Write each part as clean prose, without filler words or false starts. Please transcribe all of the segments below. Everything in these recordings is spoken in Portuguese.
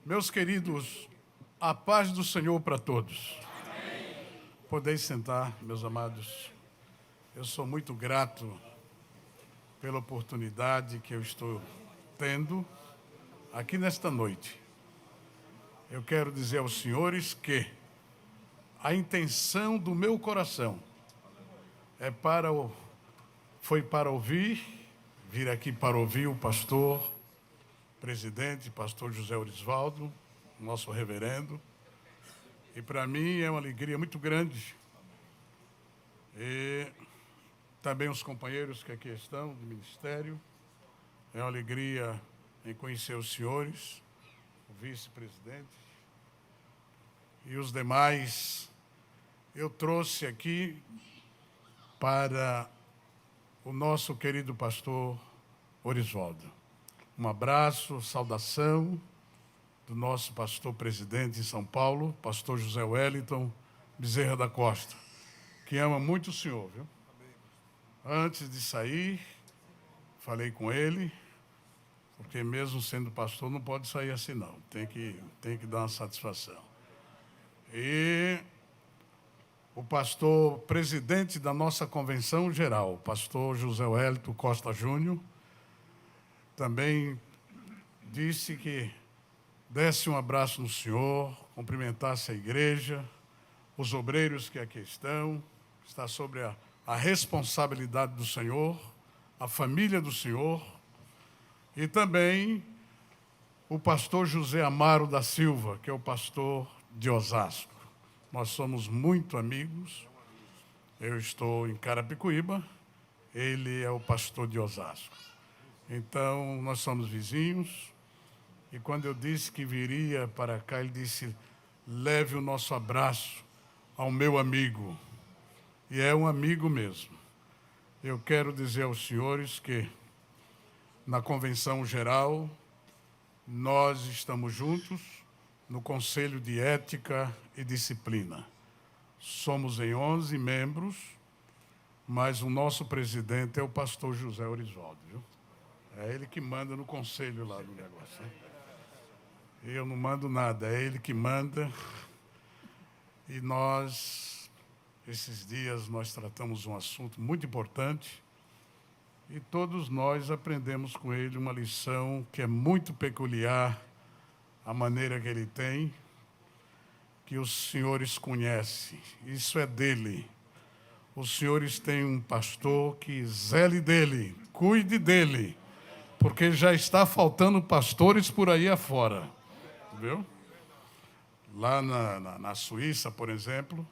Meus queridos, a paz do Senhor para todos. Amém. Podeis sentar, meus amados. Eu sou muito grato pela oportunidade que eu estou tendo aqui nesta noite. Eu quero dizer aos senhores que a intenção do meu coração foi para vir aqui para ouvir o pastor presidente, pastor José Orisvaldo, nosso reverendo. E para mim é uma alegria muito grande. E também os companheiros que aqui estão do ministério. É uma alegria em conhecer os senhores, o vice-presidente e os demais. Eu trouxe aqui para o nosso querido pastor Orisvaldo. Um abraço, saudação do nosso pastor presidente em São Paulo, pastor José Wellington Bezerra da Costa, que ama muito o senhor, viu? Antes de sair, falei com ele, porque mesmo sendo pastor não pode sair assim não, tem que dar uma satisfação. E o pastor presidente da nossa convenção geral, o pastor José Wellington Costa Júnior, também disse que desse um abraço no senhor, cumprimentasse a igreja, os obreiros que aqui estão, está sobre a responsabilidade do senhor, a família do senhor, e também o pastor José Amaro da Silva, que é o pastor de Osasco. Nós somos muito amigos, eu estou em Carapicuíba, ele é o pastor de Osasco. Então, nós somos vizinhos, e quando eu disse que viria para cá, ele disse, leve o nosso abraço ao meu amigo. E é um amigo mesmo. Eu quero dizer aos senhores que, na Convenção Geral, nós estamos juntos no Conselho de Ética e Disciplina. Somos em 11 membros, mas o nosso presidente é o pastor José Orisvaldo, viu? É ele que manda no conselho lá do negócio, né? Eu não mando nada, é ele que manda. E nós, esses dias, nós tratamos um assunto muito importante e todos nós aprendemos com ele uma lição que é muito peculiar, a maneira que ele tem, que os senhores conhecem. Isso é dele. Os senhores têm um pastor que zele dele, cuide dele, porque já está faltando pastores por aí afora, viu? Lá na Suíça, por exemplo,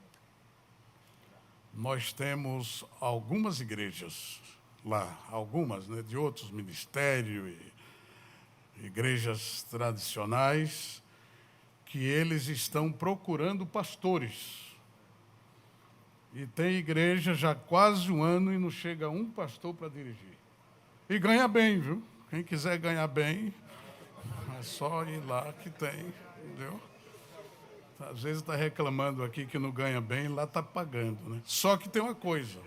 nós temos algumas igrejas lá, algumas, né, de outros ministérios e igrejas tradicionais, que eles estão procurando pastores. E tem igreja já há quase um ano e não chega um pastor para dirigir. E ganha bem, viu? Quem quiser ganhar bem, é só ir lá que tem, entendeu? Às vezes está reclamando aqui que não ganha bem, lá está pagando, né? Só que tem uma coisa,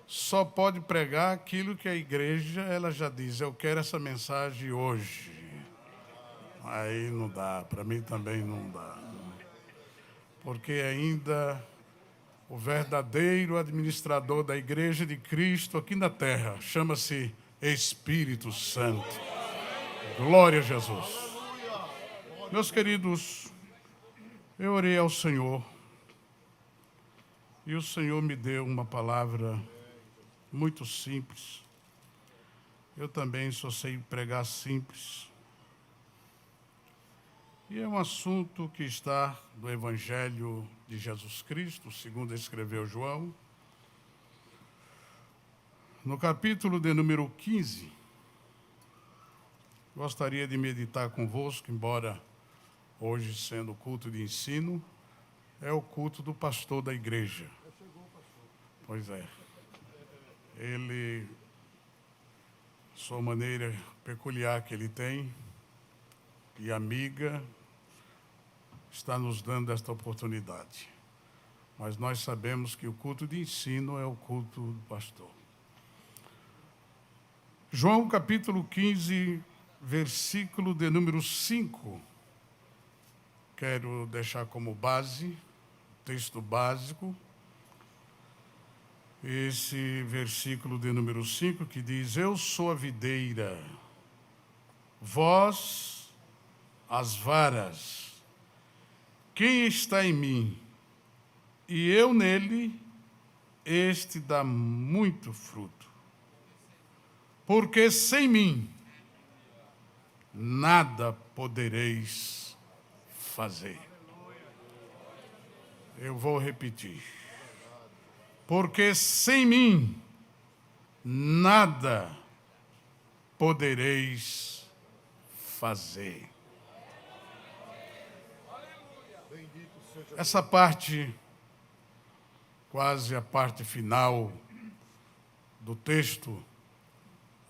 só pode pregar aquilo que a igreja, ela já diz, eu quero essa mensagem hoje. Aí não dá, para mim também não dá. Porque ainda o verdadeiro administrador da Igreja de Cristo aqui na terra chama-se Espírito Santo. Glória a Jesus. Meus queridos, eu orei ao Senhor e o Senhor me deu uma palavra muito simples. Eu também só sei pregar simples. E é um assunto que está no Evangelho de Jesus Cristo, segundo escreveu João, no capítulo de número 15. Gostaria de meditar convosco, embora hoje, sendo o culto de ensino, é o culto do pastor da igreja. Pois é. Ele, sua maneira peculiar que ele tem, e amiga, está nos dando esta oportunidade. Mas nós sabemos que o culto de ensino é o culto do pastor. João capítulo 15, versículo de número 5, quero deixar como base, texto básico, esse versículo de número 5 que diz: eu sou a videira, vós as varas. Quem está em mim e eu nele, este dá muito fruto. Porque sem mim nada podereis fazer. Eu vou repetir. Porque sem mim nada podereis fazer. Essa parte, quase a parte final do texto,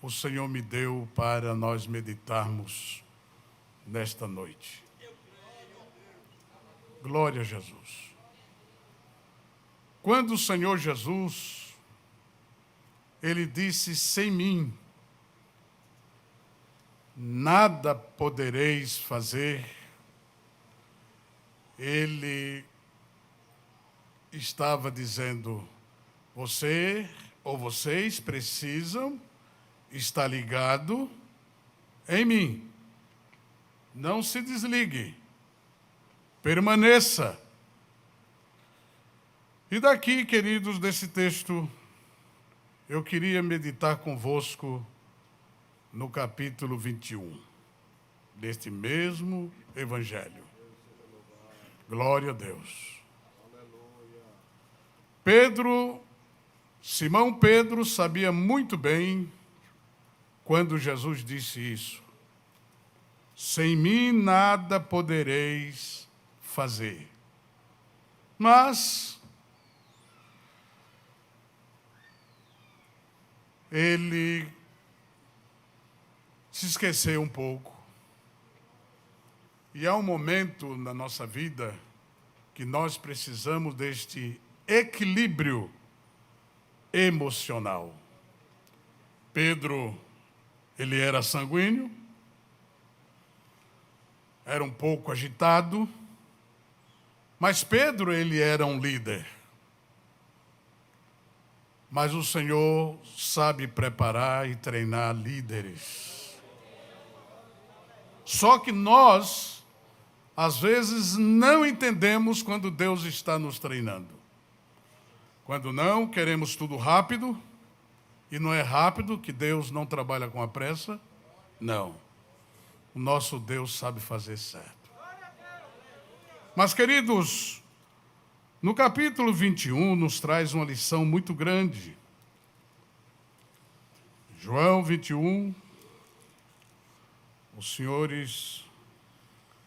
o Senhor me deu para nós meditarmos nesta noite. Glória a Jesus. Quando o Senhor Jesus, Ele disse: sem mim nada podereis fazer, Ele estava dizendo: você ou vocês precisam estar ligado em mim. Não se desligue. Permaneça. E daqui, queridos, desse texto, eu queria meditar convosco no capítulo 21 deste mesmo Evangelho. Glória a Deus. Simão Pedro sabia muito bem quando Jesus disse isso: sem mim nada podereis fazer. Mas ele se esqueceu um pouco. E há um momento na nossa vida que nós precisamos deste equilíbrio emocional. Pedro, ele era sanguíneo, era um pouco agitado, mas Pedro, ele era um líder. Mas o Senhor sabe preparar e treinar líderes. Só que nós, às vezes, não entendemos quando Deus está nos treinando. Quando não, queremos tudo rápido, e não é rápido que Deus não trabalha com a pressa. Não. O nosso Deus sabe fazer certo. Mas, queridos, no capítulo 21 nos traz uma lição muito grande. João 21, os senhores,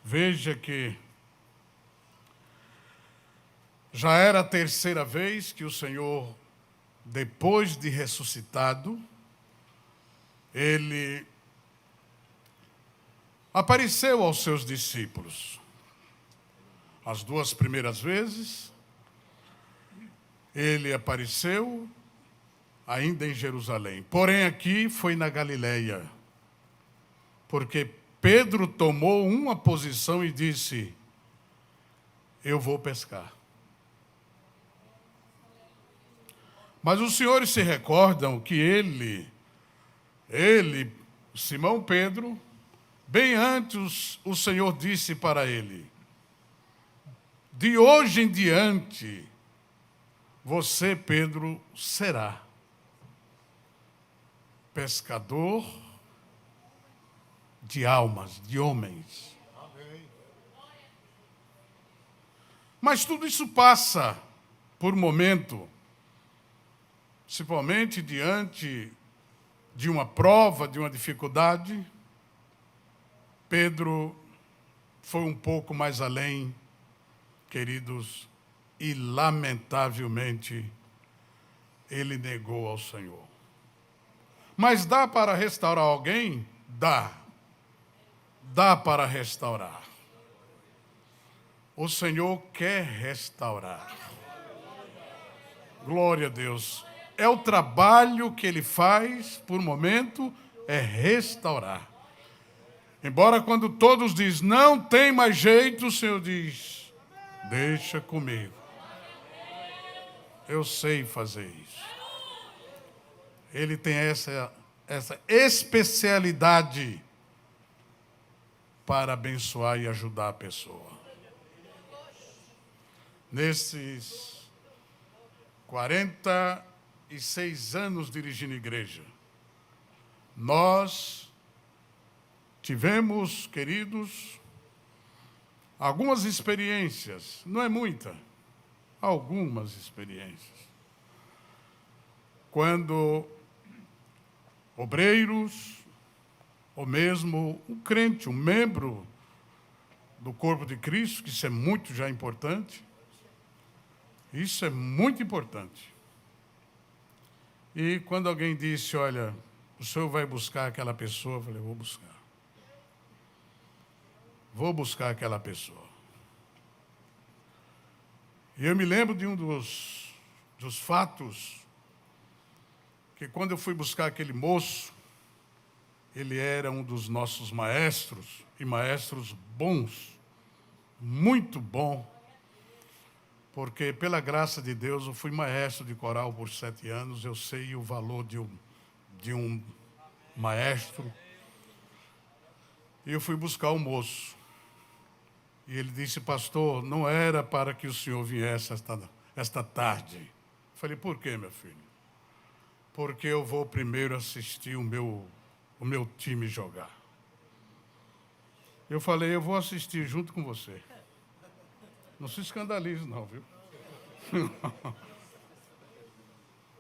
veja que já era a terceira vez que o Senhor, depois de ressuscitado, Ele apareceu aos seus discípulos. As duas primeiras vezes, Ele apareceu ainda em Jerusalém. Porém, aqui foi na Galileia, porque Pedro tomou uma posição e disse: eu vou pescar. Mas os senhores se recordam que ele, Simão Pedro, bem antes o Senhor disse para ele: de hoje em diante, você, Pedro, será pescador de almas, de homens. Amém. Mas tudo isso passa por momento, principalmente diante de uma prova, de uma dificuldade. Pedro foi um pouco mais além, queridos, e lamentavelmente ele negou ao Senhor. Mas dá para restaurar alguém? Dá. Dá para restaurar. O Senhor quer restaurar. Glória a Deus. É o trabalho que Ele faz, por momento, é restaurar. Embora quando todos dizem, não tem mais jeito, o Senhor diz, deixa comigo. Eu sei fazer isso. Ele tem essa especialidade para abençoar e ajudar a pessoa. Nesses 46 anos dirigindo igreja, nós tivemos, queridos, algumas experiências, não é muita, algumas experiências. Quando obreiros, ou mesmo um crente, um membro do corpo de Cristo, que isso é muito já importante, isso é muito importante. E quando alguém disse, olha, o senhor vai buscar aquela pessoa, eu falei, vou buscar. Vou buscar aquela pessoa. E eu me lembro de um dos fatos, que quando eu fui buscar aquele moço, ele era um dos nossos maestros, e maestros bons, muito bom, porque pela graça de Deus eu fui maestro de coral por 7 anos, eu sei o valor de um maestro. E eu fui buscar o moço. E ele disse, pastor, não era para que o senhor viesse esta tarde. Eu falei, por quê, meu filho? Porque eu vou primeiro assistir o meu time jogar. Eu falei, eu vou assistir junto com você. Não se escandalize não, viu?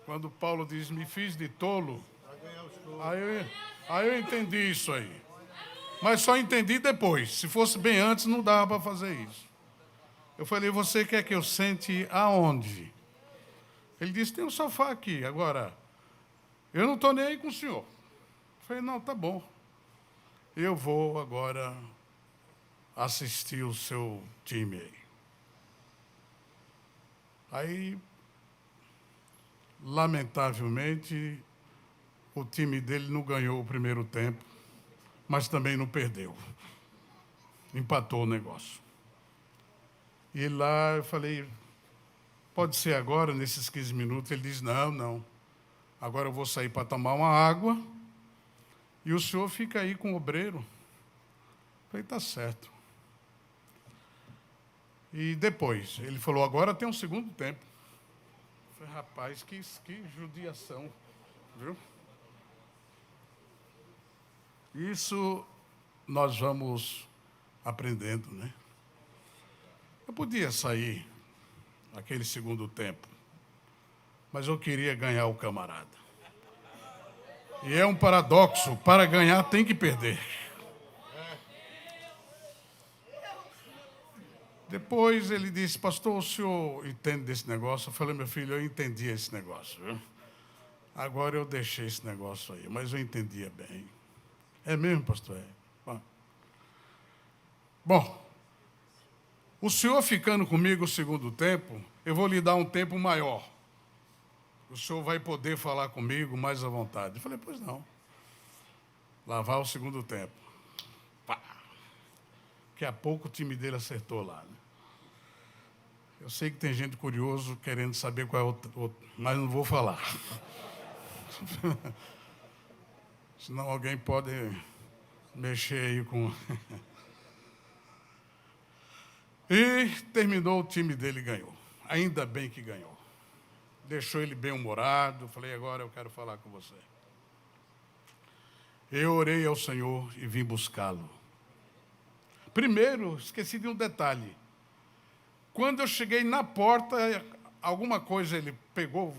Quando Paulo diz, me fiz de tolo, aí eu entendi isso aí. Mas só entendi depois. Se fosse bem antes, não dava para fazer isso. Eu falei, você quer que eu sente aonde? Ele disse, tem um sofá aqui. Agora, eu não estou nem aí com o senhor. Eu falei, não, tá bom. Eu vou agora assistir o seu time aí. Aí, lamentavelmente, o time dele não ganhou o primeiro tempo, mas também não perdeu. Empatou o negócio. E lá eu falei, pode ser agora, nesses 15 minutos? Ele diz, não. Agora eu vou sair para tomar uma água e o senhor fica aí com o obreiro. Eu falei, tá certo. E depois, ele falou, agora tem um segundo tempo. Eu falei, rapaz, que judiação, viu? Isso nós vamos aprendendo, né? Eu podia sair naquele segundo tempo, mas eu queria ganhar o camarada. E é um paradoxo, para ganhar tem que perder. Depois ele disse, pastor, o senhor entende desse negócio? Eu falei, meu filho, eu entendi esse negócio, viu? Agora eu deixei esse negócio aí, mas eu entendia bem. É mesmo, pastor? É. Bom, o senhor ficando comigo o segundo tempo, eu vou lhe dar um tempo maior. O senhor vai poder falar comigo mais à vontade. Eu falei, pois não. Lá vai o segundo tempo. Pá. Daqui a pouco o time dele acertou lá, né? Eu sei que tem gente curioso querendo saber qual é o mas não vou falar. Senão alguém pode mexer aí com... E terminou, o time dele ganhou. Ainda bem que ganhou. Deixou ele bem-humorado. Falei, agora eu quero falar com você. Eu orei ao Senhor e vim buscá-lo. Primeiro, esqueci de um detalhe. Quando eu cheguei na porta, alguma coisa ele pegou.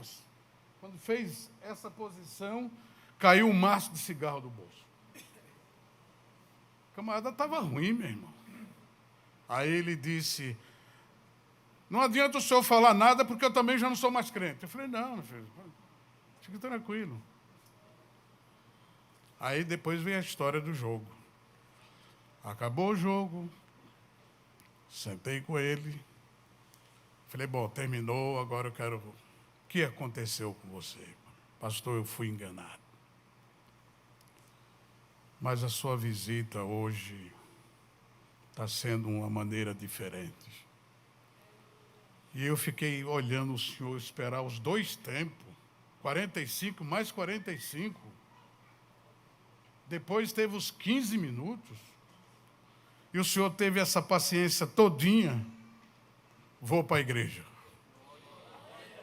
Quando fez essa posição, caiu um maço de cigarro do bolso. O camarada estava ruim, meu irmão. Aí ele disse, não adianta o senhor falar nada, porque eu também já não sou mais crente. Eu falei, não, meu filho, fique tranquilo. Aí depois veio a história do jogo. Acabou o jogo, sentei com ele, falei, bom, terminou, agora eu quero... O que aconteceu com você? Pastor, eu fui enganado. mas a sua visita hoje está sendo uma maneira diferente. E eu fiquei olhando o senhor esperar os 2 tempos, 45 mais 45. Depois teve os 15 minutos. E o senhor teve essa paciência todinha. Vou para a igreja.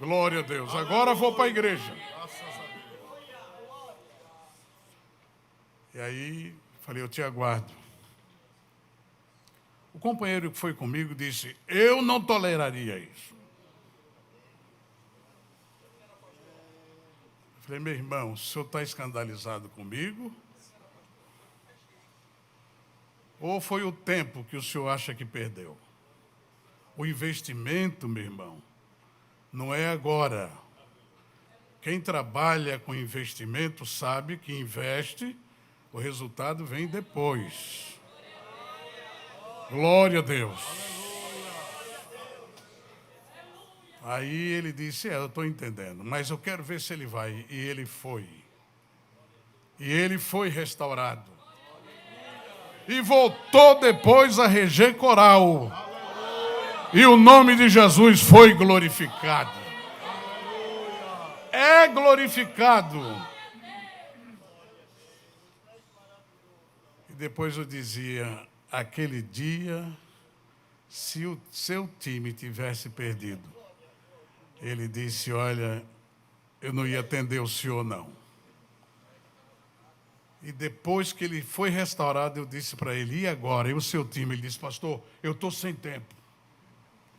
Glória a Deus. Agora vou para a igreja. E aí, falei, eu te aguardo. O companheiro que foi comigo disse, eu não toleraria isso. Eu falei, meu irmão, o senhor está escandalizado comigo? Ou foi o tempo que o senhor acha que perdeu? O investimento, meu irmão, não é agora. Quem trabalha com investimento sabe que investe, o resultado vem depois. Glória a Deus. Aí ele disse, eu estou entendendo, mas eu quero ver se ele vai. E ele foi. E ele foi restaurado. E voltou depois a reger coral. E o nome de Jesus foi glorificado. É glorificado. E depois eu dizia, aquele dia, se o seu time tivesse perdido, ele disse, olha, eu não ia atender o senhor, não. E depois que ele foi restaurado, eu disse para ele, e agora? E o seu time? Ele disse, pastor, eu estou sem tempo.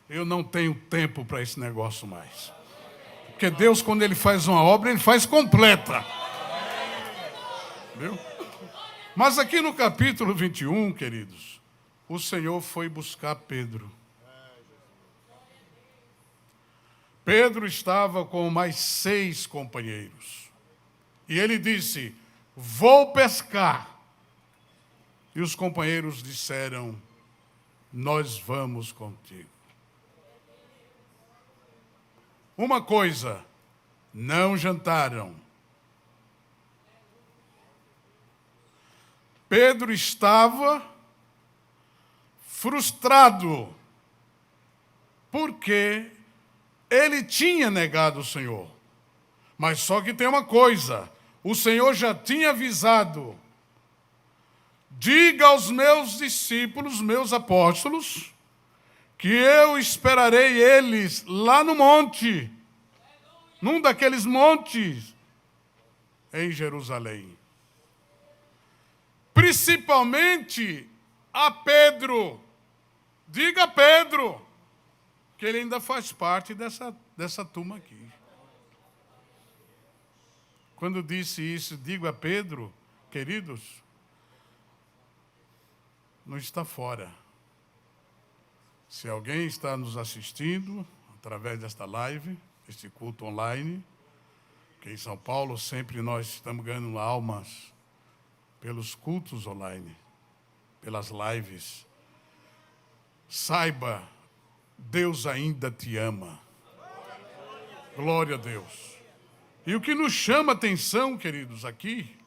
Eu não tenho tempo para esse negócio mais. Porque Deus, quando Ele faz uma obra, Ele faz completa. Viu? Mas aqui no capítulo 21, queridos, o Senhor foi buscar Pedro. Pedro estava com mais 6 companheiros. E ele disse, vou pescar. E os companheiros disseram, nós vamos contigo. Uma coisa, não jantaram. Pedro estava frustrado, porque ele tinha negado o Senhor. Mas só que tem uma coisa, o Senhor já tinha avisado, diga aos meus discípulos, meus apóstolos, que eu esperarei eles lá no monte, num daqueles montes, em Jerusalém. Principalmente a Pedro. Diga a Pedro, que ele ainda faz parte dessa turma aqui. Quando disse isso, digo a Pedro, queridos, não está fora. Se alguém está nos assistindo, através desta live, este culto online, que em São Paulo sempre nós estamos ganhando almas pelos cultos online, pelas lives. Saiba, Deus ainda te ama. Glória a Deus. E o que nos chama a atenção, queridos, aqui,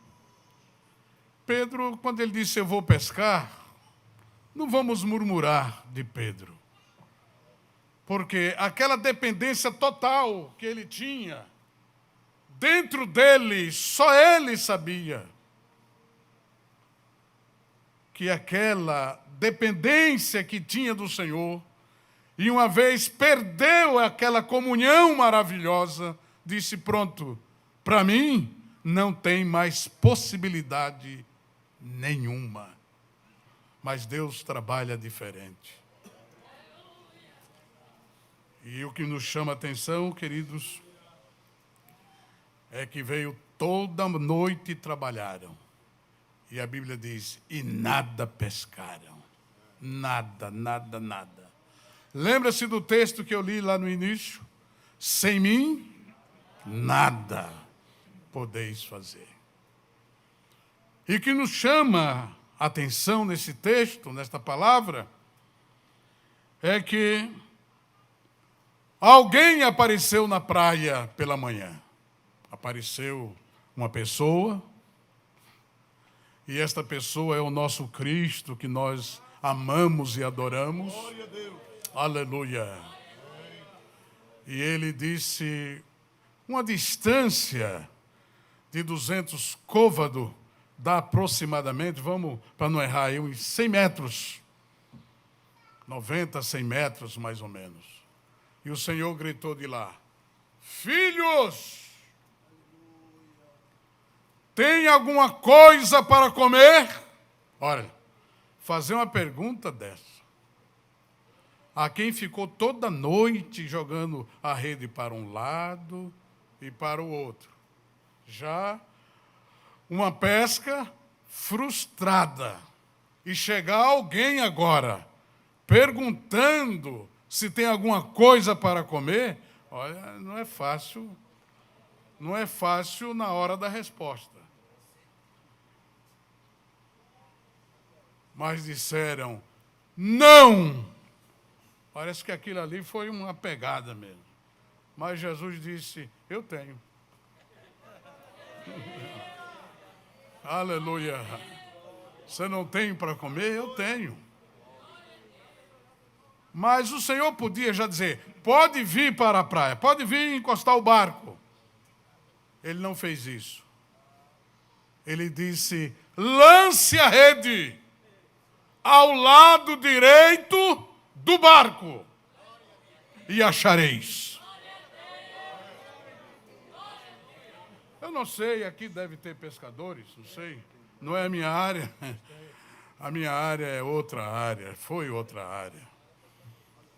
Pedro, quando ele disse, eu vou pescar, não vamos murmurar de Pedro. Porque aquela dependência total que ele tinha, dentro dele, só ele sabia que aquela dependência que tinha do Senhor, e uma vez perdeu aquela comunhão maravilhosa, disse, pronto, para mim não tem mais possibilidade nenhuma. Mas Deus trabalha diferente. E o que nos chama a atenção, queridos, é que veio toda noite e trabalharam. E a Bíblia diz, e nada pescaram. Nada, nada, nada. Lembra-se do texto que eu li lá no início? Sem mim, nada podeis fazer. E o que nos chama a atenção nesse texto, nesta palavra, é que alguém apareceu na praia pela manhã. Apareceu uma pessoa E esta pessoa é o nosso Cristo, que nós amamos e adoramos. Glória a Deus. Aleluia. E ele disse, uma distância de 200 côvados dá aproximadamente, vamos, para não errar aí, uns 100 metros. 90, 100 metros, mais ou menos. E o Senhor gritou de lá, filhos, tem alguma coisa para comer? Olha, fazer uma pergunta dessa. A quem ficou toda noite jogando a rede para um lado e para o outro. Já uma pesca frustrada. E chegar alguém agora perguntando se tem alguma coisa para comer, olha, não é fácil na hora da resposta. Mas disseram, não! Parece que aquilo ali foi uma pegada mesmo. Mas Jesus disse, eu tenho. Aleluia. Você não tem para comer? Eu tenho. Mas o Senhor podia já dizer, pode vir para a praia, pode vir encostar o barco. Ele não fez isso. Ele disse, lance a rede ao lado direito do barco e achareis. Eu não sei, aqui deve ter pescadores, não sei. Não é a minha área. A minha área é outra área, foi outra área.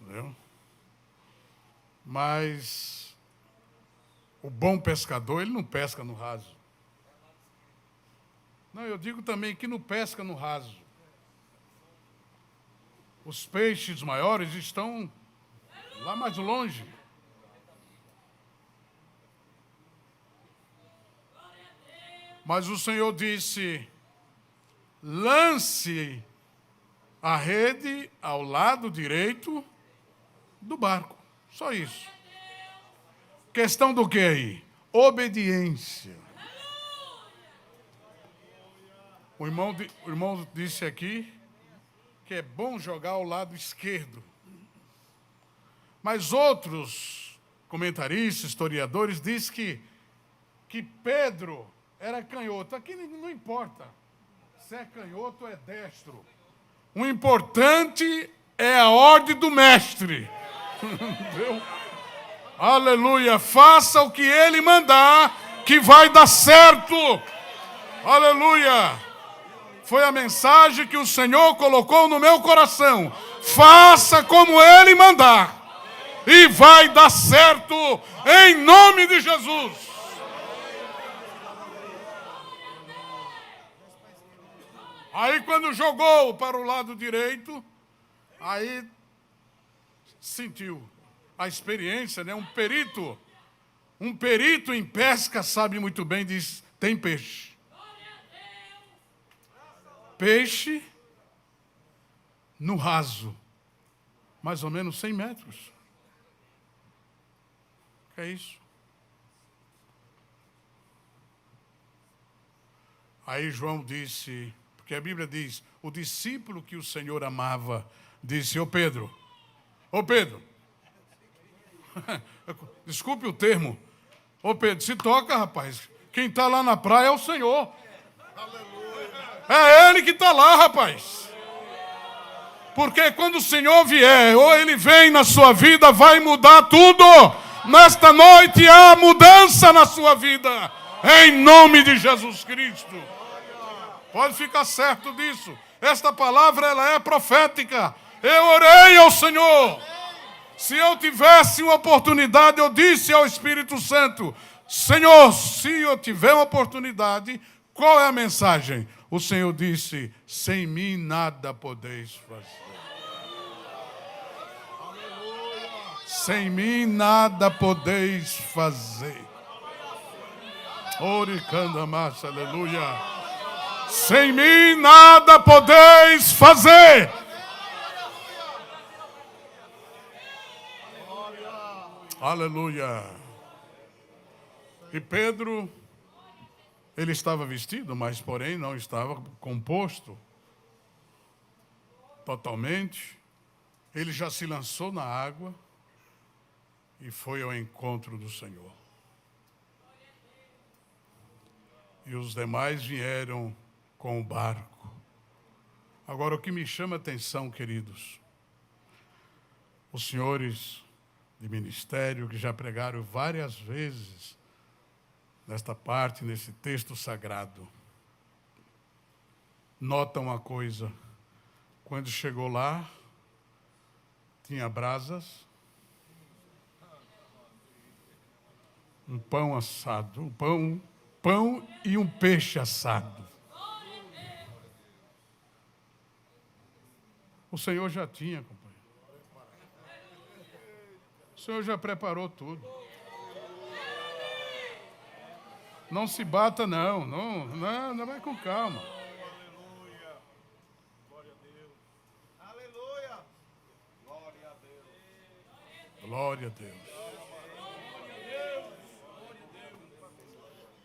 Entendeu? Mas o bom pescador, ele não pesca no raso. Não, eu digo também que não pesca no raso. Os peixes maiores estão lá mais longe. Mas o Senhor disse, lance a rede ao lado direito do barco. Só isso. Questão do que aí? Obediência. O irmão disse aqui que é bom jogar ao lado esquerdo. Mas outros comentaristas, historiadores, dizem que Pedro era canhoto. Aqui não importa se é canhoto ou é destro. O importante é a ordem do mestre. Entendeu? Aleluia. Faça o que ele mandar, que vai dar certo. Aleluia. Foi a mensagem que o Senhor colocou no meu coração. Faça como ele mandar. E vai dar certo em nome de Jesus. Aí quando jogou para o lado direito, aí sentiu a experiência, né? Um perito em pesca sabe muito bem, diz, tem peixe. Peixe no raso, mais ou menos 100 metros. O que é isso? Aí João disse, porque a Bíblia diz, o discípulo que o Senhor amava, disse, ô Pedro, desculpe o termo, ô Pedro, se toca, rapaz, quem está lá na praia é o Senhor. É Ele que está lá, rapaz. Porque quando o Senhor vier, ou Ele vem na sua vida, vai mudar tudo. Nesta noite há mudança na sua vida. Em nome de Jesus Cristo. Pode ficar certo disso. Esta palavra ela é profética. Eu orei ao Senhor. Se eu tivesse uma oportunidade, eu disse ao Espírito Santo, Senhor, se eu tiver uma oportunidade, qual é a mensagem? O Senhor disse, sem mim nada podeis fazer. Sem mim nada podeis fazer. Oricanda massa, aleluia. Sem mim nada podeis fazer. Aleluia. E Pedro Ele estava vestido, mas, porém, não estava composto totalmente. Ele já se lançou na água e foi ao encontro do Senhor. E os demais vieram com o barco. Agora, o que me chama a atenção, queridos, os senhores de ministério que já pregaram várias vezes nesta parte, nesse texto sagrado, notam uma coisa: quando chegou lá, tinha brasas, um pão assado, pão e um peixe assado. O Senhor já tinha, companheiro. O Senhor já preparou tudo. Não se bata, não, vai com calma. Aleluia. Glória a Deus. Aleluia. Glória a Deus. Glória a Deus.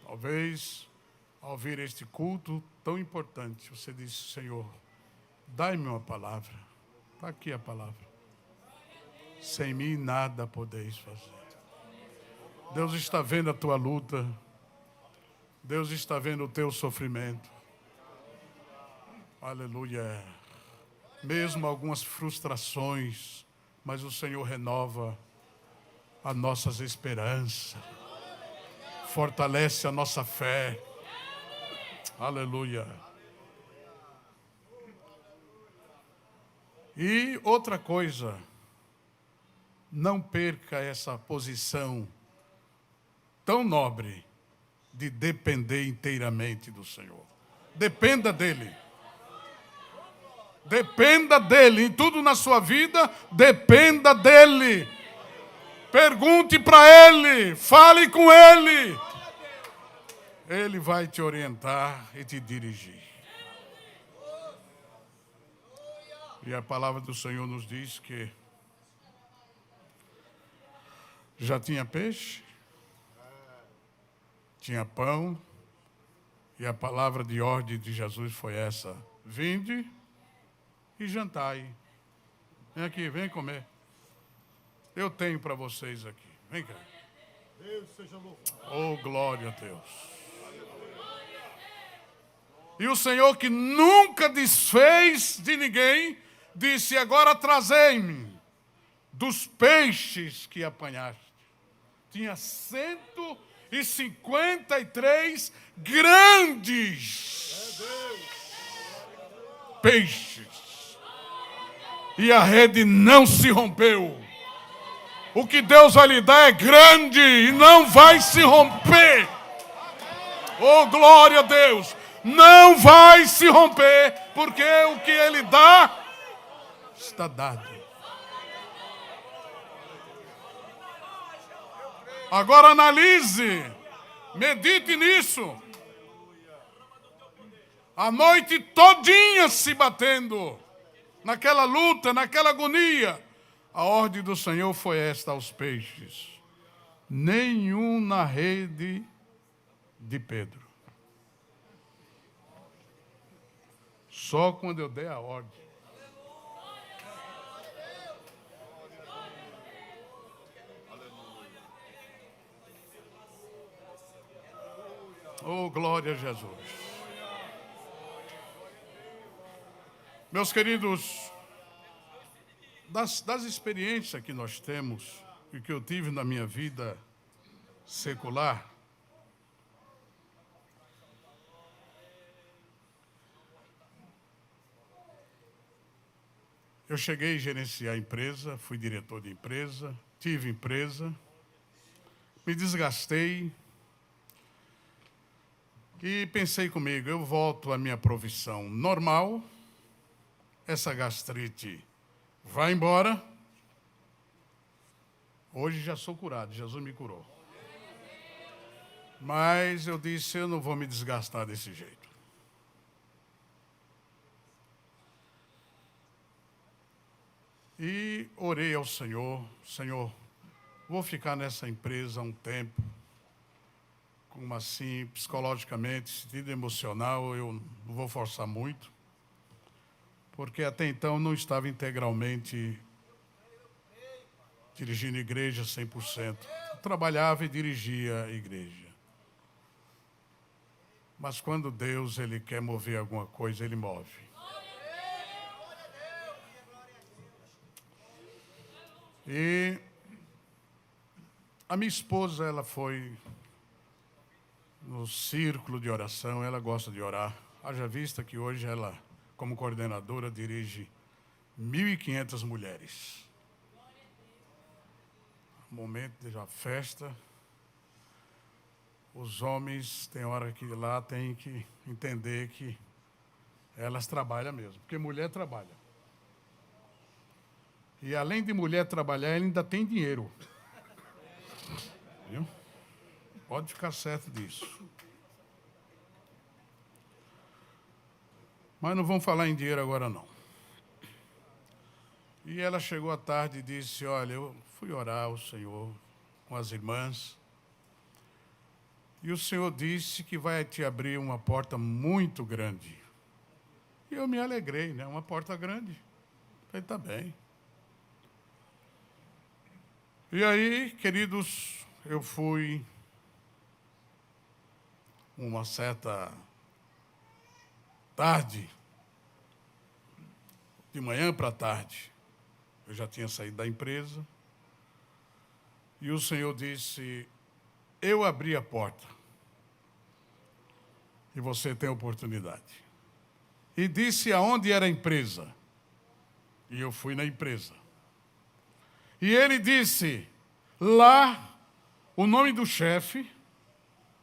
Talvez, ao ouvir este culto tão importante, você disse: Senhor, dai-me uma palavra. Está aqui a palavra. Sem mim nada podeis fazer. Deus está vendo a tua luta. Deus está vendo o teu sofrimento. Aleluia. Mesmo algumas frustrações, mas o Senhor renova as nossas esperanças. Fortalece a nossa fé. Aleluia. E outra coisa, não perca essa posição tão nobre de depender inteiramente do Senhor. Dependa dEle. Dependa dEle. Em tudo na sua vida, dependa dEle. Pergunte para Ele. Fale com Ele. Ele vai te orientar e te dirigir. E a palavra do Senhor nos diz que já tinha peixe, tinha pão, e a palavra de ordem de Jesus foi essa: vinde e jantai. Vem aqui, vem comer. Eu tenho para vocês aqui. Vem cá. Deus seja louvado. Oh, glória a Deus. E o Senhor, que nunca desfez de ninguém, disse: agora trazei-me dos peixes que apanhaste. Tinha 153 grandes peixes. E a rede não se rompeu. O que Deus vai lhe dar é grande e não vai se romper. Oh, glória a Deus. Não vai se romper, porque o que Ele dá, está dado. Agora analise, medite nisso. A noite todinha se batendo, naquela luta, naquela agonia. A ordem do Senhor foi esta aos peixes: nenhum na rede de Pedro. Só quando eu dei a ordem. Oh, glória a Jesus. Meus queridos, das experiências que nós temos e que eu tive na minha vida secular, eu cheguei a gerenciar empresa, fui diretor de empresa, tive empresa, me desgastei e pensei comigo: eu volto à minha profissão normal, essa gastrite vai embora. Hoje já sou curado, Jesus me curou. Mas eu disse: eu não vou me desgastar desse jeito. E orei ao Senhor: Senhor, vou ficar nessa empresa um tempo, como assim, psicologicamente, sentido emocional, eu não vou forçar muito, porque até então não estava integralmente dirigindo igreja 100%. Eu trabalhava e dirigia a igreja. Mas quando Deus ele quer mover alguma coisa, Ele move. E a minha esposa, ela foi no círculo de oração, ela gosta de orar. Haja vista que hoje ela, como coordenadora, dirige 1.500 mulheres. Momento de uma festa. Os homens, tem hora que lá tem que entender que elas trabalham mesmo, porque mulher trabalha. E além de mulher trabalhar, ela ainda tem dinheiro. Viu? Pode ficar certo disso. Mas não vamos falar em dinheiro agora, não. E ela chegou à tarde e disse, olha, eu fui orar ao Senhor com as irmãs, e o Senhor disse que vai te abrir uma porta muito grande. E eu me alegrei, né? Uma porta grande. Falei, tá bem. E aí, queridos, eu fui uma certa tarde, de manhã para tarde, eu já tinha saído da empresa, e o Senhor disse, eu abri a porta, e você tem oportunidade. E disse aonde era a empresa, e eu fui na empresa. E ele disse, lá, o nome do chefe,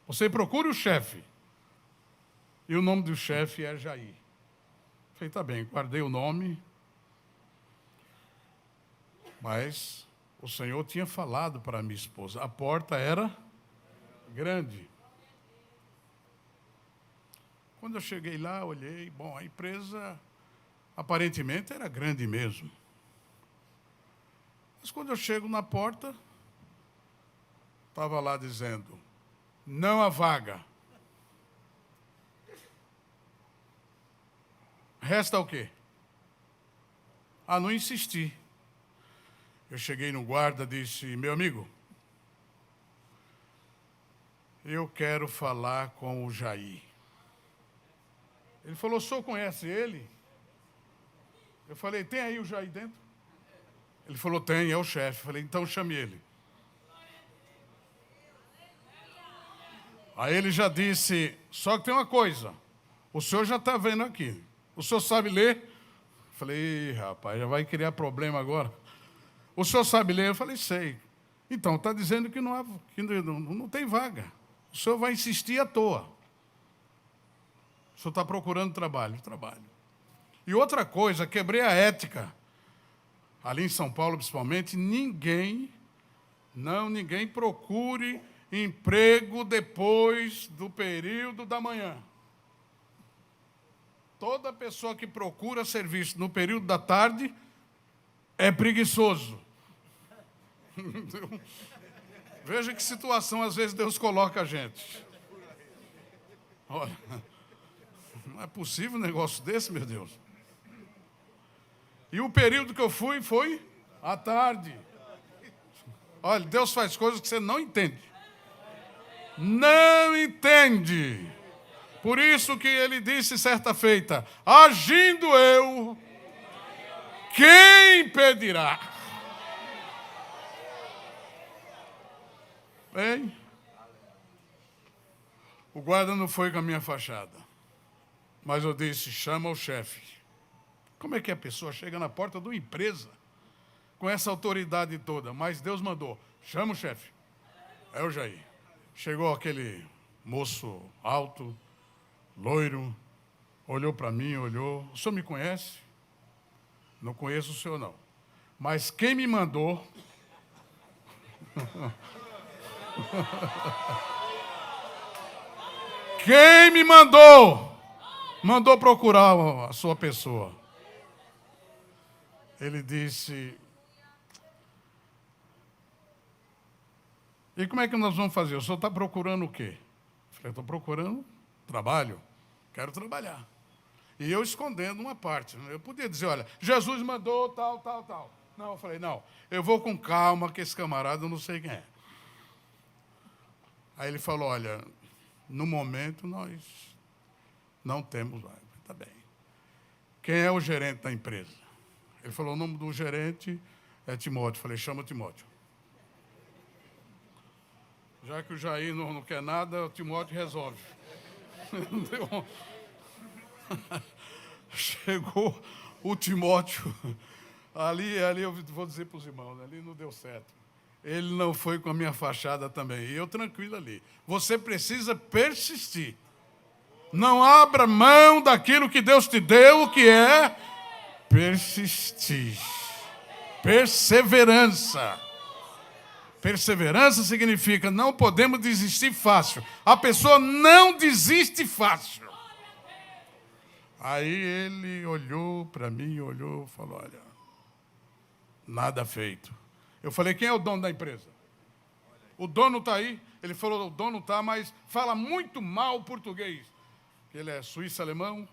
você procura o chefe, e o nome do chefe é Jair. Falei, tá bem, guardei o nome, mas o Senhor tinha falado para a minha esposa, a porta era grande. Quando eu cheguei lá, olhei, bom, a empresa aparentemente era grande mesmo. Mas quando eu chego na porta, estava lá dizendo, não há vaga. Resta o quê? Ah, não insisti. Eu cheguei no guarda e disse, meu amigo, eu quero falar com o Jair. Ele falou, o senhor conhece ele? Eu falei, tem aí o Jair dentro? Ele falou, tem, é o chefe. Eu falei, então chame ele. Aí ele já disse, só que tem uma coisa, o senhor já está vendo aqui, o senhor sabe ler? Eu falei, rapaz, já vai criar problema agora. O senhor sabe ler? Eu falei, sei. Então, está dizendo que não tem vaga. O senhor vai insistir à toa. O senhor está procurando trabalho. Trabalho. E outra coisa, quebrei a ética. Ali em São Paulo, principalmente, ninguém procure emprego depois do período da manhã. Toda pessoa que procura serviço no período da tarde é preguiçoso. Veja que situação, às vezes, Deus coloca a gente. Olha, não é possível um negócio desse, meu Deus. E o período que eu fui foi à tarde. Olha, Deus faz coisas que você não entende. Não entende. Por isso que ele disse certa feita, agindo eu, quem impedirá? Bem, o guarda não foi com a minha fachada, mas eu disse, chama o chefe. Como é que a pessoa chega na porta de uma empresa com essa autoridade toda? Mas Deus mandou, chama o chefe. É o Jair. Chegou aquele moço alto, loiro, olhou para mim, olhou. O senhor me conhece? Não conheço o senhor, não. Mas quem me mandou... Quem me mandou procurar a sua pessoa. Ele disse, e como é que nós vamos fazer? O senhor está procurando o quê? falei, estou procurando trabalho, quero trabalhar. E eu escondendo uma parte. Eu podia dizer, olha, Jesus mandou tal, tal, tal. Não, eu falei, não, eu vou com calma, que esse camarada eu não sei quem é. Aí ele falou, olha, no momento nós não temos vaga. Tá bem. Quem é o gerente da empresa? Ele falou, o nome do gerente é Timóteo. Eu falei, chama o Timóteo. Já que o Jair não quer nada, o Timóteo resolve. Chegou o Timóteo. Ali eu vou dizer para os irmãos, ali não deu certo. Ele não foi com a minha fachada também. E eu tranquilo ali. Você precisa persistir. Não abra mão daquilo que Deus te deu, que é persistir. Perseverança. Perseverança significa não podemos desistir fácil. A pessoa não desiste fácil. Aí ele olhou para mim, falou, olha, nada feito. Eu falei, quem é o dono da empresa? O dono está aí? Ele falou, o dono está, mas fala muito mal português. Ele é suíço-alemão,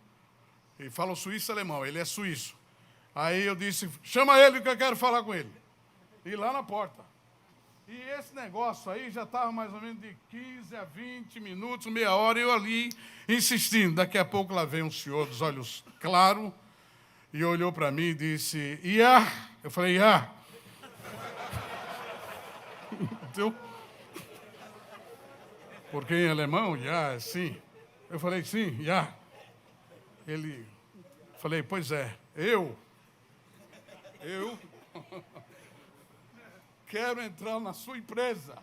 e fala o suíço-alemão, ele é suíço. Aí eu disse, chama ele que eu quero falar com ele. E lá na porta. E esse negócio aí já estava mais ou menos de 15 a 20 minutos, meia hora, eu ali insistindo. Daqui a pouco lá veio um senhor dos olhos claros e olhou para mim e disse, Ia? Eu falei, Ia. Entendeu? Porque em alemão, Ia é sim. Eu falei, sim, Ia. Ele, falei, pois é, eu quero entrar na sua empresa.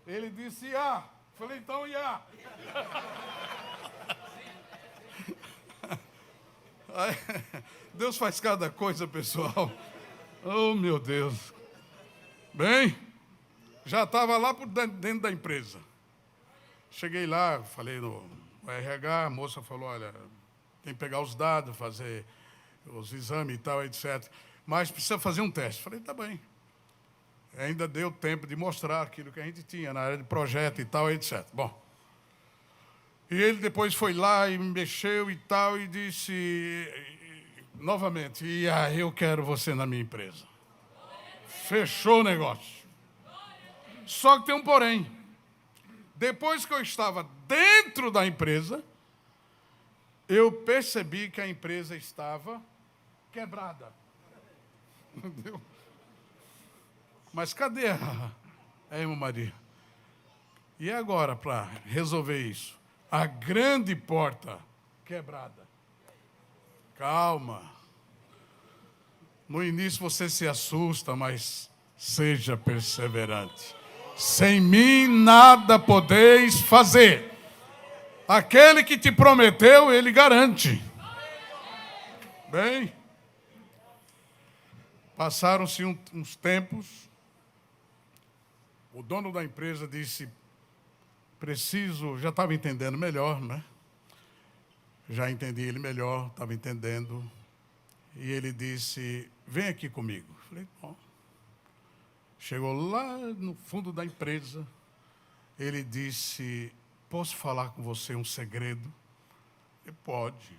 Ele disse, Ia. Falei, então, Ia. Deus faz cada coisa, pessoal. Oh, meu Deus. Bem, já estava lá por dentro da empresa. Cheguei lá, falei no RH, a moça falou, olha, tem que pegar os dados, fazer os exames e tal, etc. Mas precisa fazer um teste. Falei, tá bem. Ainda deu tempo de mostrar aquilo que a gente tinha na área de projeto e tal, etc. Bom, e ele depois foi lá e me mexeu e tal, e disse, novamente, eu quero você na minha empresa. Fechou o negócio. Só que tem um porém. Depois que eu estava dentro da empresa, eu percebi que a empresa estava quebrada. Entendeu? Mas cadê a irmã Maria? E agora, para resolver isso? A grande porta quebrada. Calma. No início você se assusta, mas seja perseverante. Sem mim nada podeis fazer. Aquele que te prometeu, ele garante. Bem, passaram-se uns tempos. O dono da empresa disse, já estava entendendo melhor, né? Já entendi ele melhor, estava entendendo. E ele disse, vem aqui comigo. Falei, bom. Chegou lá no fundo da empresa, ele disse, posso falar com você um segredo? Ele pode.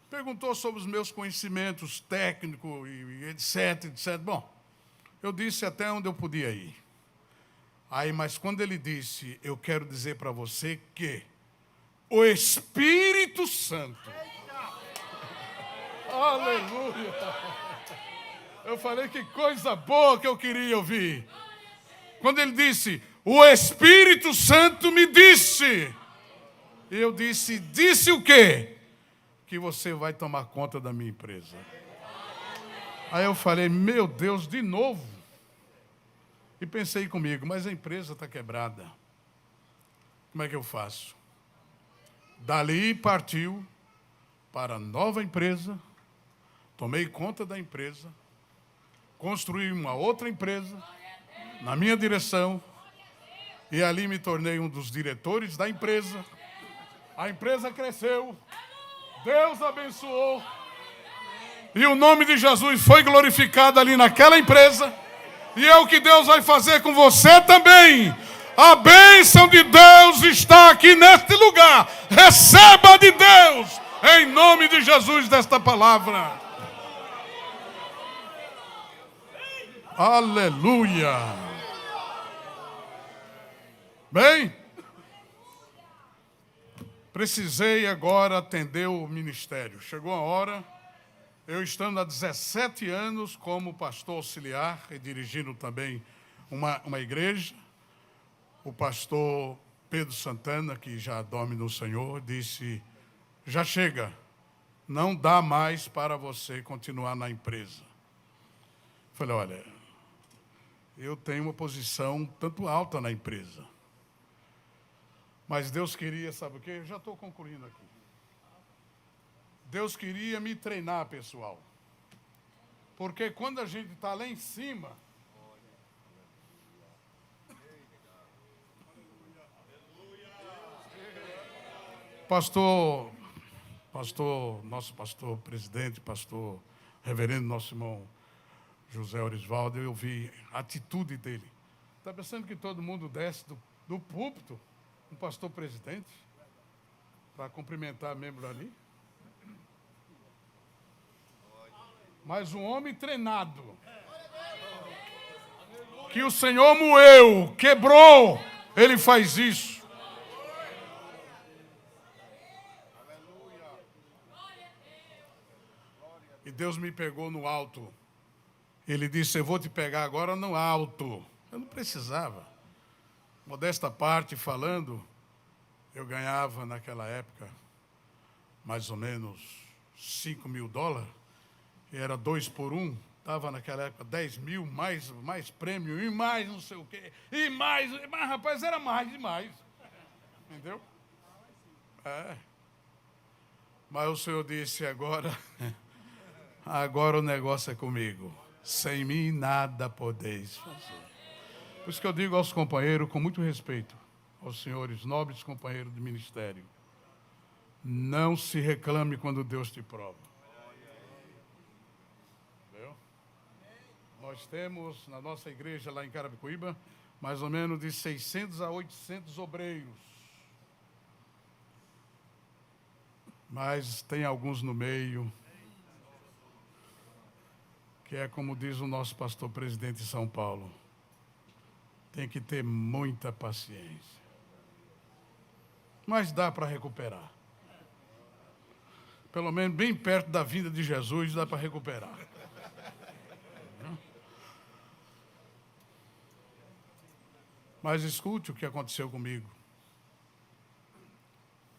Perguntou sobre os meus conhecimentos técnicos, e etc, etc. Bom, eu disse até onde eu podia ir. Aí, mas quando ele disse, eu quero dizer para você que o Espírito Santo... Aleluia! Eu falei, que coisa boa que eu queria ouvir. Quando ele disse, o Espírito Santo me disse. Eu disse o quê? Que você vai tomar conta da minha empresa. Aí eu falei, meu Deus, de novo. E pensei comigo, mas a empresa está quebrada. Como é que eu faço? Dali partiu para a nova empresa. Tomei conta da empresa. Construí uma outra empresa, na minha direção, e ali me tornei um dos diretores da empresa. A empresa cresceu, Deus abençoou, e o nome de Jesus foi glorificado ali naquela empresa, e é o que Deus vai fazer com você também. A bênção de Deus está aqui neste lugar. Receba de Deus, em nome de Jesus, desta palavra. Aleluia. Bem, precisei agora atender o ministério. Chegou a hora, eu estando há 17 anos como pastor auxiliar e dirigindo também uma igreja. O pastor Pedro Santana, que já dorme no Senhor, disse: já chega, não dá mais para você continuar na empresa. Falei: olha, eu tenho uma posição tanto alta na empresa, mas Deus queria, sabe o quê? Eu já estou concluindo aqui. Deus queria me treinar, pessoal, porque quando a gente está lá em cima, nosso pastor presidente, pastor reverendo, nosso irmão José Orisvaldo, eu vi a atitude dele. Está pensando que todo mundo desce do púlpito, um pastor presidente, para cumprimentar membro ali? Mas um homem treinado, que o Senhor moeu, quebrou, ele faz isso. E Deus me pegou no alto. Ele disse: eu vou te pegar agora no alto. Eu não precisava. Modesta parte falando, eu ganhava naquela época mais ou menos $5.000. E era 2 por 1. Estava naquela época 10 mil, mais prêmio, e mais não sei o quê. E mais, mas rapaz, era mais e mais. Entendeu? Mas o Senhor disse: agora o negócio é comigo. Sem mim nada podeis fazer. Por isso que eu digo aos companheiros, com muito respeito, aos senhores nobres companheiros de ministério: não se reclame quando Deus te prova. Entendeu? Nós temos na nossa igreja lá em Carapicuíba mais ou menos de 600 a 800 obreiros. Mas tem alguns no meio que é como diz o nosso pastor presidente de São Paulo: tem que ter muita paciência. Mas dá para recuperar. Pelo menos bem perto da vinda de Jesus dá para recuperar. Mas escute o que aconteceu comigo.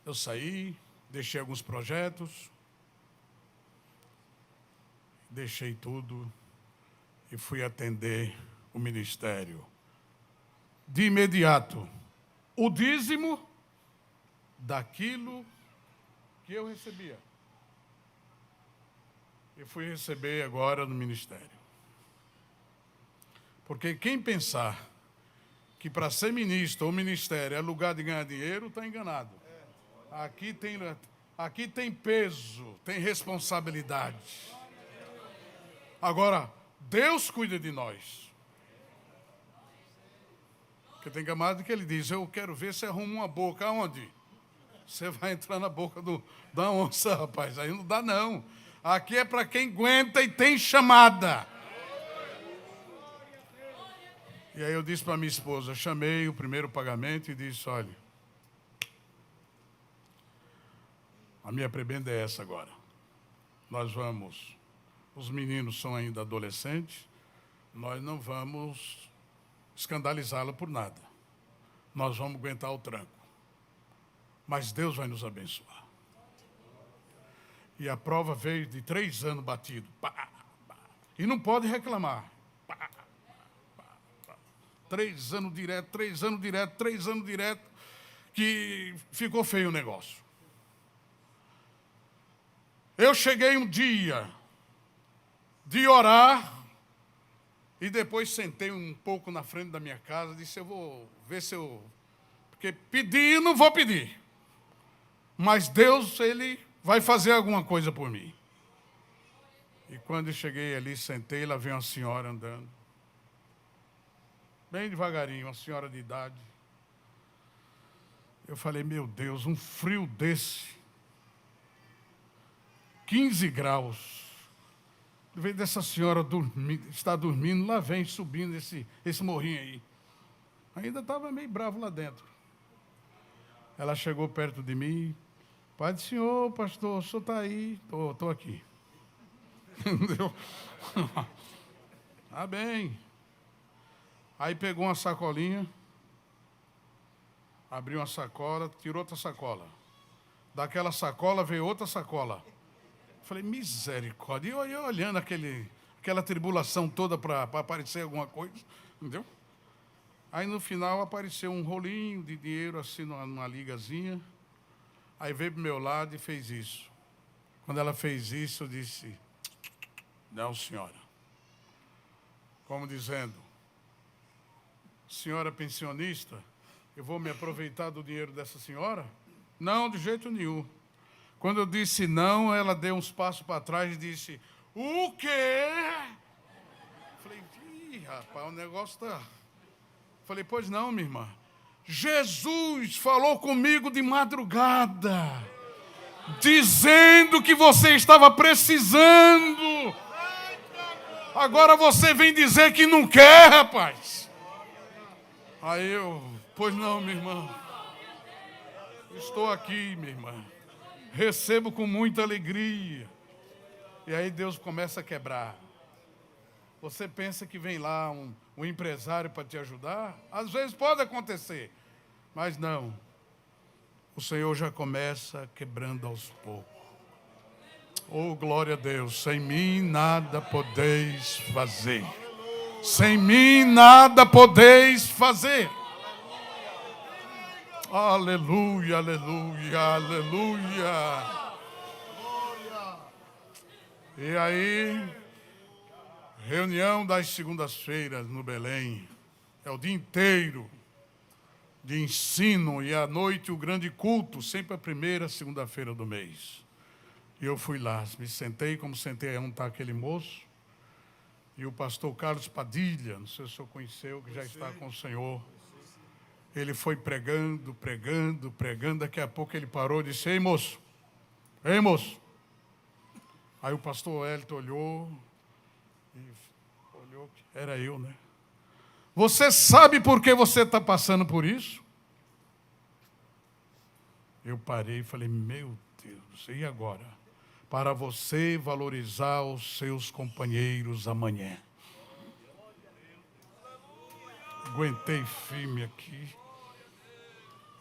Eu saí, deixei alguns projetos, deixei tudo e fui atender o ministério. De imediato, o dízimo daquilo que eu recebia. E fui receber agora no ministério. Porque quem pensar que para ser ministro ou ministério é lugar de ganhar dinheiro, está enganado. Aqui tem peso, tem responsabilidade. Agora, Deus cuida de nós. Porque tem camarada que ele diz: eu quero ver se arruma uma boca. Aonde? Você vai entrar na boca da onça, rapaz. Aí não dá, não. Aqui é para quem aguenta e tem chamada. E aí eu disse para minha esposa, chamei o primeiro pagamento e disse: olha, a minha prebenda é essa agora. Os meninos são ainda adolescentes, nós não vamos escandalizá-la por nada. Nós vamos aguentar o tranco. Mas Deus vai nos abençoar. E a prova veio de 3 anos batido. E não pode reclamar. 3 anos direto, 3 anos direto, 3 anos direto, que ficou feio o negócio. Eu cheguei um dia de orar e depois sentei um pouco na frente da minha casa e disse: eu vou ver se eu... Porque pedir, não vou pedir. Mas Deus, Ele vai fazer alguma coisa por mim. E quando eu cheguei ali, sentei, lá veio uma senhora andando. Bem devagarinho, uma senhora de idade. Eu falei, meu Deus, um frio desse, 15 graus. Em vez dessa senhora estar dormindo, lá vem subindo esse morrinho aí. Ainda estava meio bravo lá dentro. Ela chegou perto de mim. Pai do senhor, pastor, o senhor está aí? Estou aqui. Entendeu? Tá bem. Aí pegou uma sacolinha, abriu uma sacola, tirou outra sacola. Daquela sacola veio outra sacola. Falei, misericórdia. E eu ia olhando aquela tribulação toda para aparecer alguma coisa, entendeu? Aí no final apareceu um rolinho de dinheiro assim numa ligazinha. Aí veio para o meu lado e fez isso. Quando ela fez isso, eu disse, não, senhora. Como dizendo, senhora pensionista, eu vou me aproveitar do dinheiro dessa senhora? Não, de jeito nenhum. Quando eu disse não, ela deu uns passos para trás e disse, o quê? Falei, ih, rapaz, o negócio está... Falei, pois não, minha irmã. Jesus falou comigo de madrugada, dizendo que você estava precisando. Agora você vem dizer que não quer, rapaz. Aí eu, pois não, minha irmã. Estou aqui, minha irmã. Recebo com muita alegria. E aí Deus começa a quebrar. Você pensa que vem lá um empresário para te ajudar? Às vezes pode acontecer, mas não. O Senhor já começa quebrando aos poucos. Oh, glória a Deus. Sem mim nada podeis fazer. Sem mim nada podeis fazer. Aleluia, aleluia, aleluia. E aí, reunião das segundas-feiras no Belém. É o dia inteiro de ensino e à noite o grande culto, sempre a primeira segunda-feira do mês. E eu fui lá, me sentei como sentei onde está aquele moço. E o pastor Carlos Padilha, não sei se o senhor conheceu, que já está com o Senhor. Ele foi pregando, pregando, pregando. Daqui a pouco ele parou e disse, ei, moço. Ei, moço. Aí o pastor Hélito olhou, era eu, né? Você sabe por que você está passando por isso? Eu parei e falei, meu Deus, e agora? Para você valorizar os seus companheiros amanhã. Aguentei firme aqui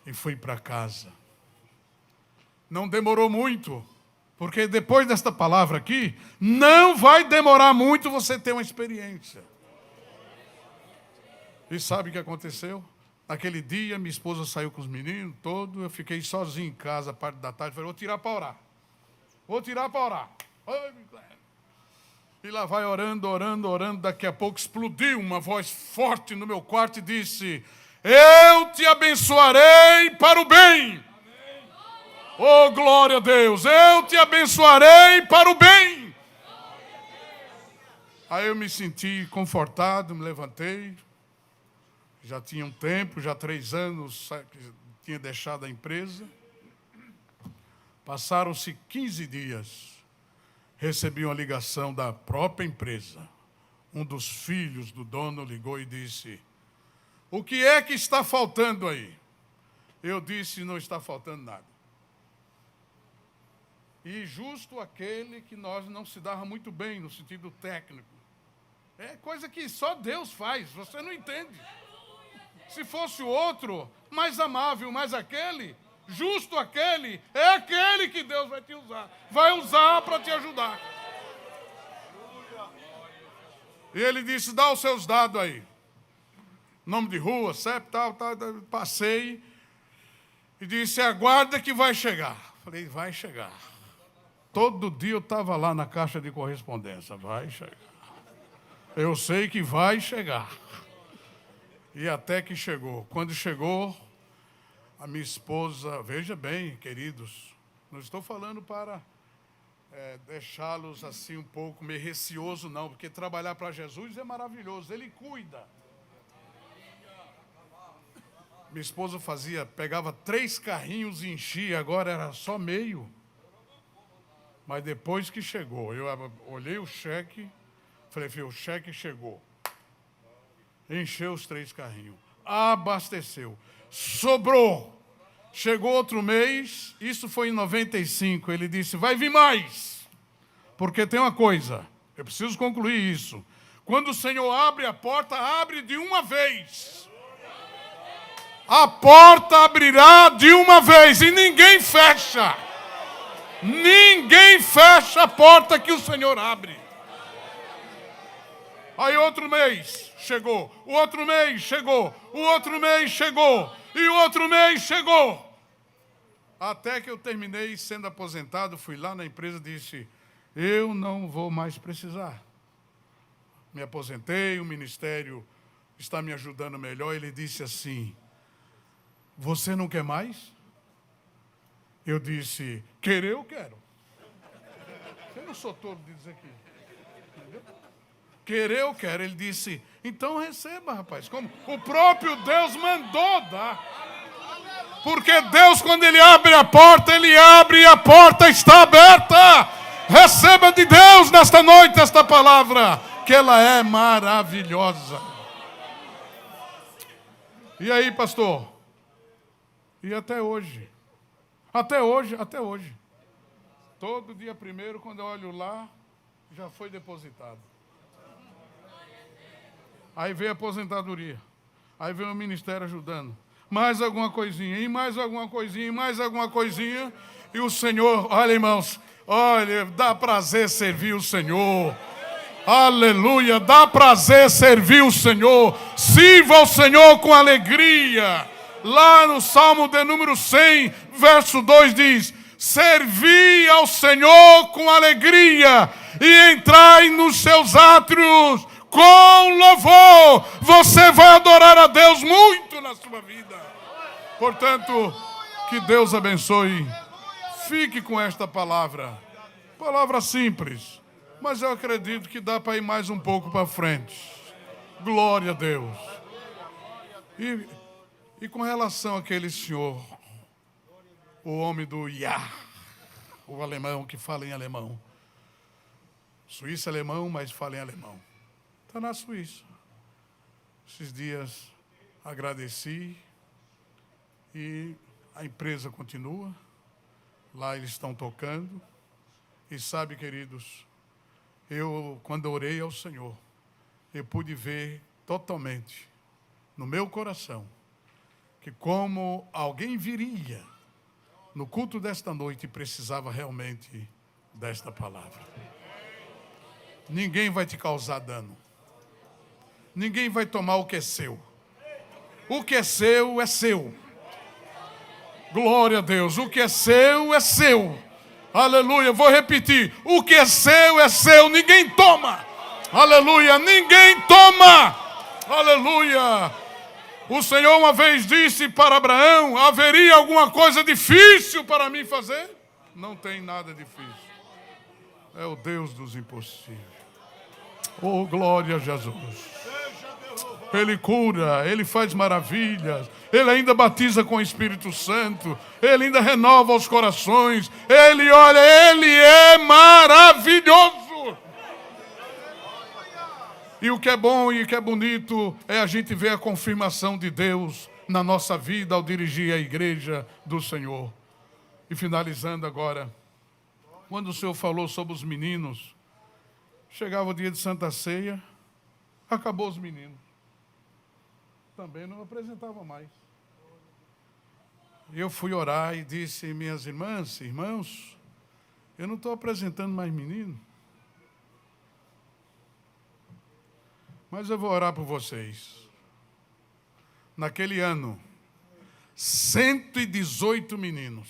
e fui para casa. Não demorou muito, porque depois desta palavra aqui, não vai demorar muito você ter uma experiência. E sabe o que aconteceu? Naquele dia, minha esposa saiu com os meninos todos, eu fiquei sozinho em casa, a parte da tarde, falei, vou tirar para orar. Vou tirar para orar. E lá vai orando, orando, orando. Daqui a pouco explodiu uma voz forte no meu quarto e disse, eu te abençoarei para o bem. Oh, glória a Deus, eu te abençoarei para o bem. Aí eu me senti confortado, me levantei. Já tinha um tempo, já 3 anos que tinha deixado a empresa. Passaram-se 15 dias. Recebi uma ligação da própria empresa. Um dos filhos do dono ligou e disse, o que é que está faltando aí? Eu disse, não está faltando nada. E justo aquele que nós não se dava muito bem no sentido técnico. É coisa que só Deus faz, você não entende. Se fosse o outro, mais amável, mais aquele, justo aquele, é aquele que Deus vai te usar. Vai usar para te ajudar. E ele disse, dá os seus dados aí. Nome de rua, CEP, tal, passei. E disse, aguarda que vai chegar. Falei, vai chegar. Todo dia eu estava lá na caixa de correspondência. Vai chegar. Eu sei que vai chegar. E até que chegou. Quando chegou, a minha esposa... Veja bem, queridos, não estou falando para deixá-los assim um pouco meio receoso, não. Porque trabalhar para Jesus é maravilhoso. Ele cuida. Minha esposa pegava 3 carrinhos e enchia, agora era só meio. Mas depois que chegou, eu olhei o cheque, falei, filho, o cheque chegou. Encheu os 3 carrinhos, abasteceu, sobrou. Chegou outro mês, isso foi em 95, ele disse, vai vir mais, porque tem uma coisa, eu preciso concluir isso. Quando o Senhor abre a porta, abre de uma vez. A porta abrirá de uma vez e ninguém fecha. Ninguém fecha a porta que o Senhor abre. Aí outro mês chegou, o outro mês chegou, o outro mês chegou e o outro mês chegou. Até que eu terminei sendo aposentado, fui lá na empresa e disse, eu não vou mais precisar. Me aposentei, o ministério está me ajudando melhor. Ele disse assim, você não quer mais? Eu disse, querer eu quero. Eu não sou tolo de dizer aqui. Entendeu? Querer eu quero. Ele disse, então receba, rapaz. Como o próprio Deus mandou dar. Porque Deus, quando Ele abre a porta, Ele abre e a porta está aberta. Receba de Deus nesta noite esta palavra, que ela é maravilhosa. E aí, pastor? E até hoje? Até hoje. Todo dia 1º, quando eu olho lá, já foi depositado. Aí veio a aposentadoria. Aí veio o ministério ajudando. Mais alguma coisinha, e mais alguma coisinha, e mais alguma coisinha. E o Senhor, olha, irmãos, olha, dá prazer servir o Senhor. Aleluia, dá prazer servir o Senhor. Sirva o Senhor com alegria. Lá no Salmo de número 100, verso 2 diz, servi ao Senhor com alegria e entrai nos seus átrios com louvor. Você vai adorar a Deus muito na sua vida. Portanto, que Deus abençoe. Fique com esta palavra. Palavra simples, mas eu acredito que dá para ir mais um pouco para frente. Glória a Deus. E com relação àquele senhor, o homem do Iá, o alemão que fala em alemão. Suíço alemão, mas fala em alemão. Está na Suíça. Esses dias agradeci e a empresa continua. Lá eles estão tocando. E sabe, queridos, eu, quando orei ao Senhor, eu pude ver totalmente no meu coração que como alguém viria no culto desta noite precisava realmente desta palavra. Ninguém vai te causar dano. Ninguém vai tomar o que é seu. O que é seu é seu. Glória a Deus. O que é seu é seu. Aleluia. Vou repetir. O que é seu. Ninguém toma. Aleluia. Ninguém toma. Aleluia. O Senhor uma vez disse para Abraão, haveria alguma coisa difícil para mim fazer? Não tem nada difícil. É o Deus dos impossíveis. Oh, glória a Jesus. Ele cura, Ele faz maravilhas, Ele ainda batiza com o Espírito Santo, Ele ainda renova os corações, Ele, olha, Ele é maravilhoso. E o que é bom e o que é bonito é a gente ver a confirmação de Deus na nossa vida ao dirigir a igreja do Senhor. E finalizando agora, quando o Senhor falou sobre os meninos, chegava o dia de Santa Ceia, acabou os meninos. Também não apresentava mais. Eu fui orar e disse, minhas irmãs, irmãos, eu não estou apresentando mais menino. Mas eu vou orar por vocês. Naquele ano, 118 meninos.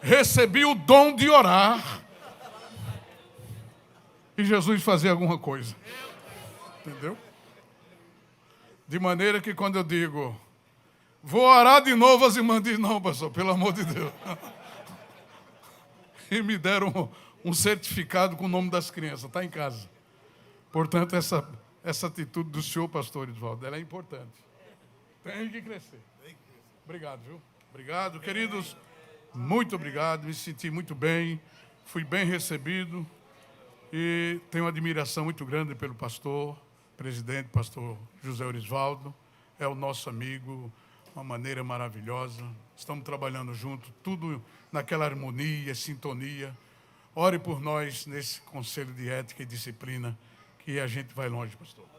Recebi o dom de orar. E Jesus fazia alguma coisa. Entendeu? De maneira que quando eu digo, vou orar de novo, as irmãs dizem, não, pastor, pelo amor de Deus. E me deram um certificado com o nome das crianças, está em casa. Portanto, essa atitude do senhor, pastor Edvaldo, ela é importante. Tem que crescer. Obrigado, viu? Obrigado, queridos. Muito obrigado. Me senti muito bem. Fui bem recebido. E tenho uma admiração muito grande pelo pastor, presidente, pastor José Orisvaldo. É o nosso amigo, uma maneira maravilhosa. Estamos trabalhando junto, tudo naquela harmonia, sintonia. Ore por nós nesse conselho de ética e disciplina, que a gente vai longe, pastor.